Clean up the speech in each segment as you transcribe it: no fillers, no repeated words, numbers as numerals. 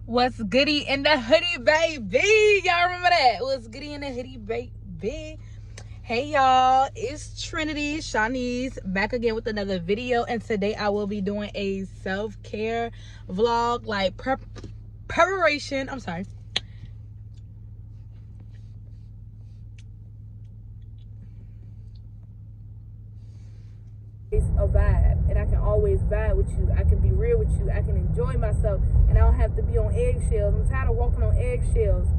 What's goody in the hoodie, baby? Y'all remember that? What's goody in the hoodie, baby? Hey, y'all. It's Trinity Shanice back again with another video. And today I will be doing a self-care vlog, like preparation. I'm sorry. It's a vibe, and I can always vibe with you. I can be real with you. I can enjoy myself, and I don't have to be on eggshells. I'm tired of walking on eggshells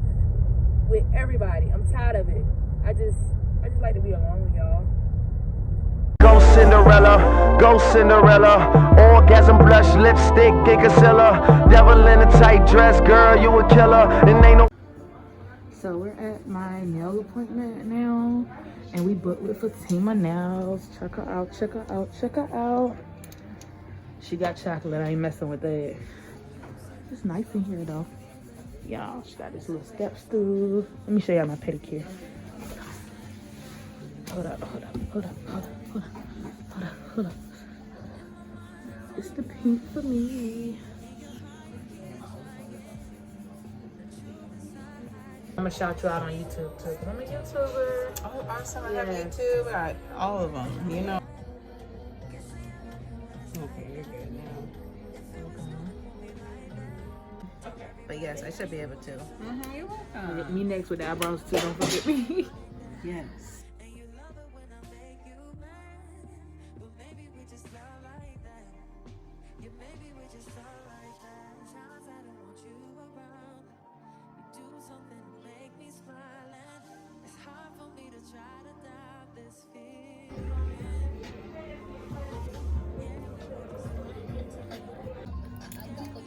with everybody. I'm tired of it. I just like to be alone with y'all. Go Cinderella, orgasm blush, lipstick, Gigasilla, devil in a tight dress, girl, you a killer, and ain't no. So we're at my nail appointment now, and we booked with Fatima Nails. Check her out, check her out, check her out. She got chocolate, I ain't messing with that. It's nice in here though. Y'all, she got this little step stool. Let me show y'all my pedicure. Hold up. It's the pink for me. I'm gonna shout you out on YouTube too, because I'm a YouTuber. Oh, awesome. I have YouTube. I got all of them, you know. Okay, you're good now. Okay. But yes, I should be able to. You're welcome. Me next with the eyebrows too, don't forget me. Yes.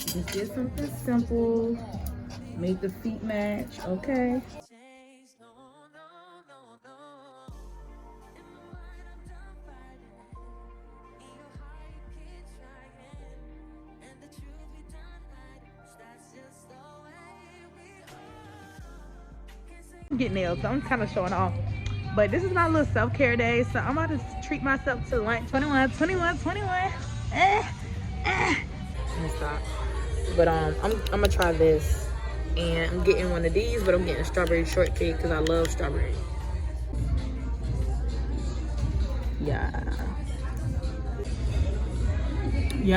Just did something simple. Make the feet match, okay? Get nails, so I'm kind of showing off. But this is my little self-care day, so I'm about to treat myself to lunch. 21. Let me stop. But I'm gonna try this, and I'm getting one of these, but I'm getting strawberry shortcake because I love strawberry. Yeah, I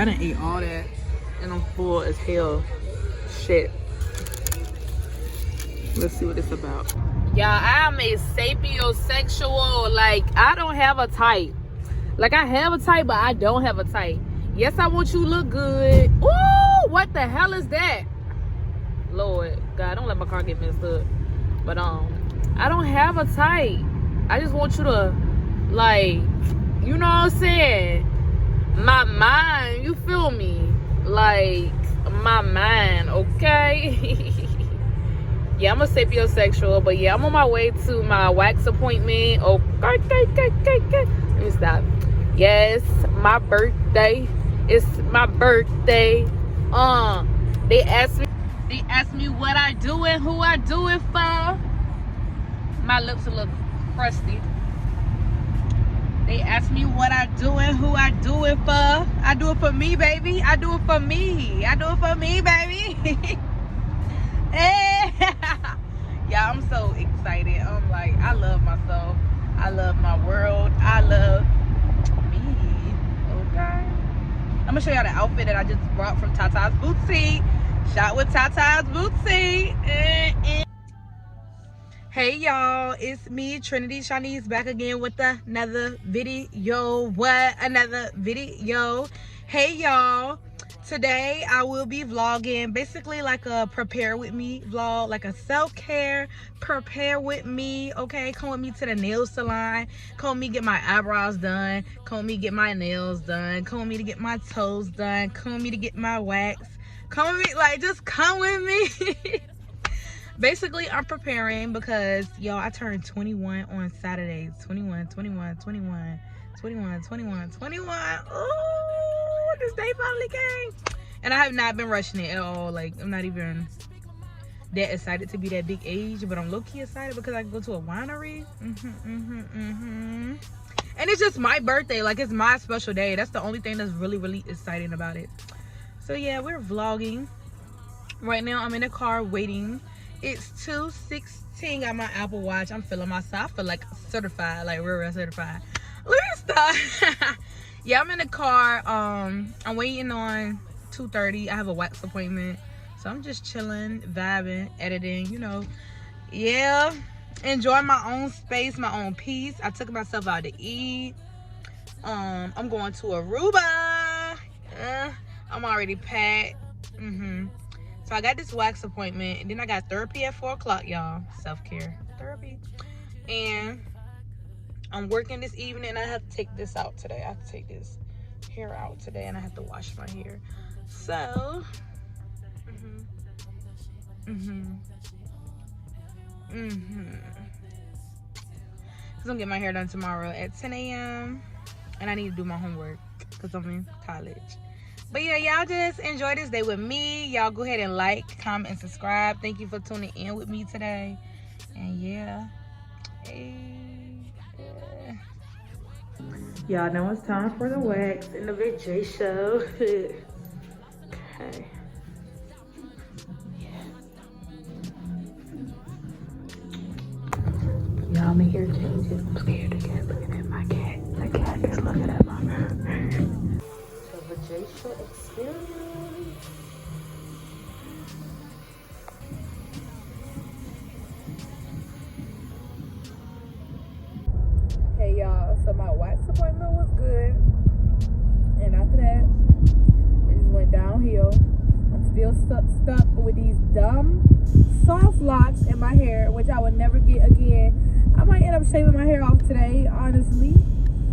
done ate all that, and I'm full as hell. Shit. Let's see what it's about. Yeah, I'm a sapiosexual. Like, I don't have a type. Like, I have a type, but I don't have a type. Yes, I want you to look good. Ooh, what the hell is that? Lord, God, don't let my car get messed up. But, I don't have a type. I just want you to, like, you know what I'm saying? My mind, you feel me? Like, my mind, okay? Yeah, I'm a sapiosexual, but yeah, I'm on my way to my wax appointment. Okay. Let me stop. Yes, my birthday. It's my birthday. They asked me what I do and who I do it for. My lips a little crusty. They asked me what I do and who I do it for. I do it for me, baby. I do it for me. I do it for me, baby. Hey. Yeah, I'm so excited. I'm like, I love myself. I love my world. I love me. Okay. I'm gonna show y'all the outfit that I just brought from Tata's Boutique. Shot with Tata's Boutique. Hey y'all, it's me, Trinity Shanice, back again with another video. Another video. Hey y'all. Today I will be vlogging basically like a prepare with me vlog, like a self-care prepare with me. Okay, come with me to the nail salon, come with me get my eyebrows done, come with me get my nails done, come with me to get my toes done, come with me to get my wax, come with me, like, just come with me. Basically, I'm preparing because y'all, I turned 21 on Saturday. 21. Ooh, this day finally came, and I have not been rushing it at all. Like, I'm not even that excited to be that big age, but I'm low-key excited because I can go to a winery. And it's just my birthday. Like, it's my special day. That's the only thing that's really exciting about it. So yeah, we're vlogging. Right now, I'm in the car waiting. It's 2:16. Got my Apple Watch. I'm feeling myself. I feel like certified, like real certified. Let me stop. Yeah, I'm in the car. I'm waiting on 2:30. I have a wax appointment, so I'm just chilling, vibing, editing. You know, yeah, enjoying my own space, my own peace. I took myself out to eat. I'm going to Aruba. I'm already packed. So I got this wax appointment, and then I got therapy at 4 o'clock, y'all. Self-care therapy. And I'm working this evening, and I have to take this out today. I have to take this hair out today, and I have to wash my hair. So, I'm gonna get my hair done tomorrow at 10 a.m. And I need to do my homework because I'm in college. But yeah, y'all just enjoy this day with me. Y'all go ahead and like, comment, and subscribe. Thank you for tuning in with me today. And yeah. Y'all know it's time for the wax in the VJ show. Okay. Y'all, I'm in here changing. I'm scared again looking at my cat. The cat is looking at my hair. The vacation experience. Hey y'all, so my wax appointment was good. And after that, it just went downhill. I'm still stuck with these dumb soft locks in my hair, which I would never get again. I might end up shaving my hair off today, honestly,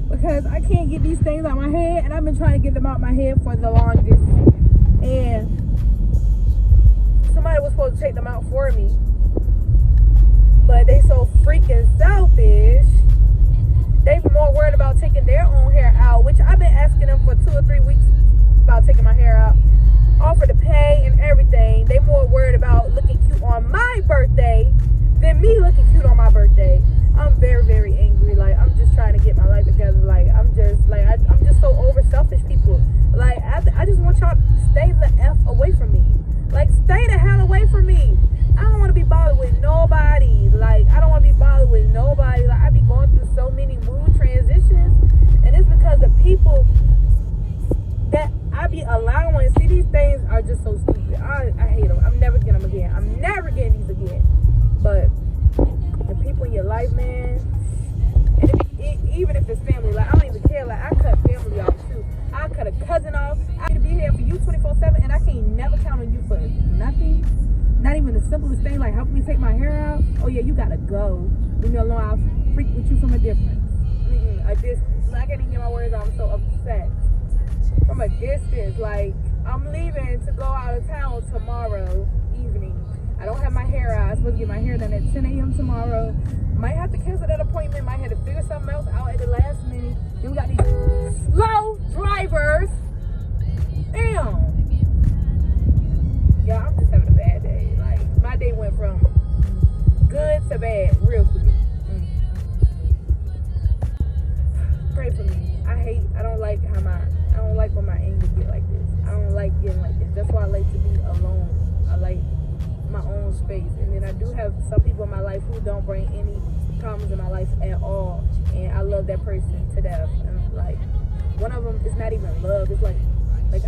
because I can't get these things out my head, and I've been trying to get them out my head for the longest. And somebody was supposed to take them out for me, but they so freaking selfish. They more worried about taking their own hair out, which I've been asking them for 2 or 3 weeks about taking my hair out. Offer to pay and everything. They more worried about looking cute on my birthday than me looking cute on my birthday. I'm very, very angry. Like, I'm just trying to get my life together. Like, I'm just so over selfish people. Like, I just want y'all to stay the F away from me. Like, stay the hell away from me. I don't want to be bothered with nobody. Like, I don't want to be bothered with nobody. Like, I be going through so many mood transitions, and it's because the people that I be allowing. See, these things are just so stupid. I hate them. I'm never getting them again. I'm never getting these again. But the people in your life, man, and even if it's family, like, I don't even care. Like, I cut family off too. I cut a cousin off. I need to be here for you 24/7, and I can't never count on you for nothing. Not even the simplest thing, like helping me take my hair out. Oh yeah, you gotta go. Leave me alone. I'll freak with you from a distance. A distance. Like, I can't even get my words out. I'm so upset. From a distance. Like, I'm leaving to go out of town tomorrow evening. I don't have my hair out. I'm supposed to get my hair done at 10 a.m. tomorrow. Might have to cancel that appointment. Might have to figure something else out at the last minute. Then we got these slow drivers. Damn. Yeah, I'm just having a bad day. Like, my day went from good to bad real quick. Pray for me. I don't like when my anger get like this. I don't like getting like this. That's why I like to be alone. I like my own space. And then I do have some people in my life who don't bring any problems in my life at all. And I love that person to death. And like, one of them is not even love. It's like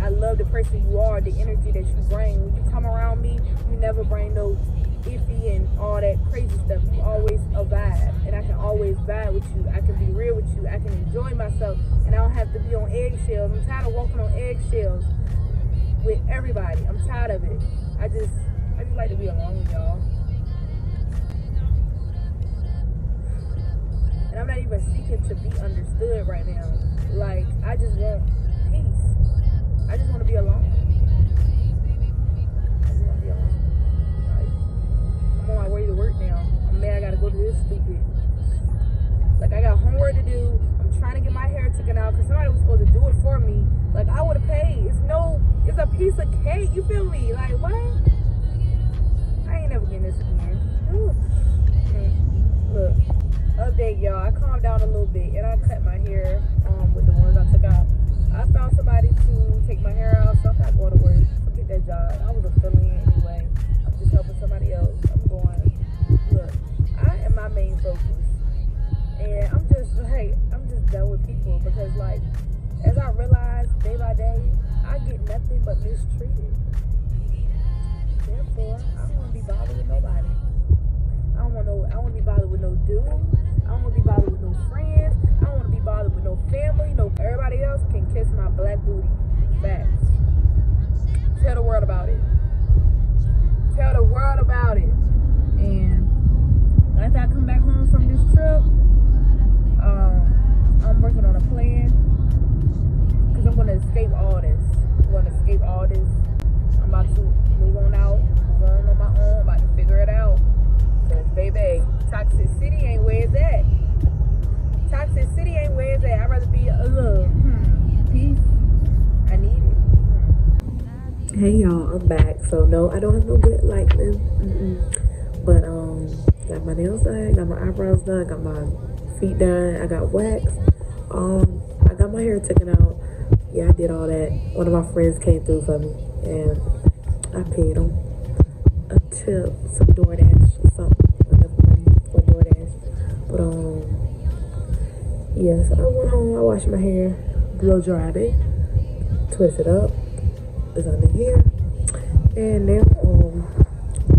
I love the person you are, the energy that you bring. When you come around me, you never bring no iffy and all that crazy stuff. You always a vibe, and I can always vibe with you. I can be real with you. I can enjoy myself, and I don't have to be on eggshells. I'm tired of walking on eggshells with everybody. I'm tired of it. I just like to be alone with y'all. And I'm not even seeking to be understood right now. Like, I just want peace. I just want to be alone. I just want to be alone. Like, I'm on my way to work now. I'm mad I gotta go to this stupid. Like, I got homework to do. I'm trying to get my hair taken out because somebody was supposed to do it for me. Like, I would have paid. It's a piece of cake. You feel me? Like, what? I ain't never getting this again. Look, update y'all. I calmed down a little bit and I cut my hair with the ones I took out. I found somebody to take my hair out, so I'm not going to work. Forget that job. I was a fill-in anyway. treated. Therefore, I don't want to be bothered with nobody. I don't want to be bothered with no dude. I don't want to be bothered with no friends. I don't want to be bothered with no family. No, everybody else can kiss my black booty. Facts. Tell the world about it. Tell the world about it. And after I come back home from this trip, I'm working on a plan because I'm going to escape all this. I'm about to move on out, move on my own. I'm about to figure it out. Because, baby, Toxic City ain't where it's at. Toxic City ain't where it's at. I'd rather be a little peace. I need it. Hey, y'all, I'm back. So, no, I don't have no good lighting. But, got my nails done, got my eyebrows done, got my feet done, I got waxed. I got my hair taken out. Yeah, I did all that. One of my friends came through for me, and I paid him a tip, some DoorDash or something, enough money for DoorDash. But yeah, so I went home, I washed my hair, blow dried it, twist it up, it's under here, and now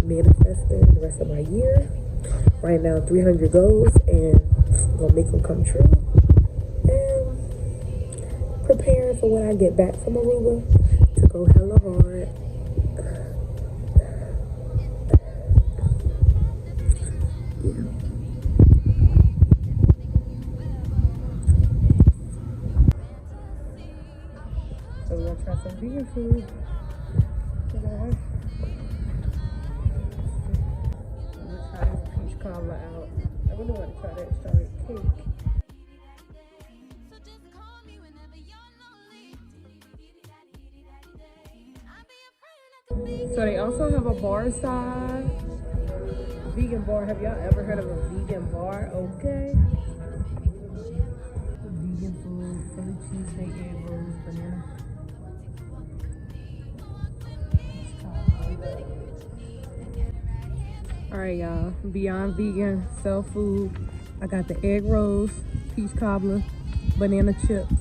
manifesting the rest of my year. Right now, 300 goals, and I'm gonna make them come true. Preparing for when I get back from Aruba to go hella hard. Yeah. So we're gonna try some vegan food. I'm gonna try this peach cobbler out. I really want to try that strawberry cake. So they also have a bar side, vegan bar. Have y'all ever heard of a vegan bar? Okay. Vegan food, Philly cheesesteak, egg rolls, banana. All right, y'all. Beyond Vegan, sell food. I got the egg rolls, peach cobbler, banana chips.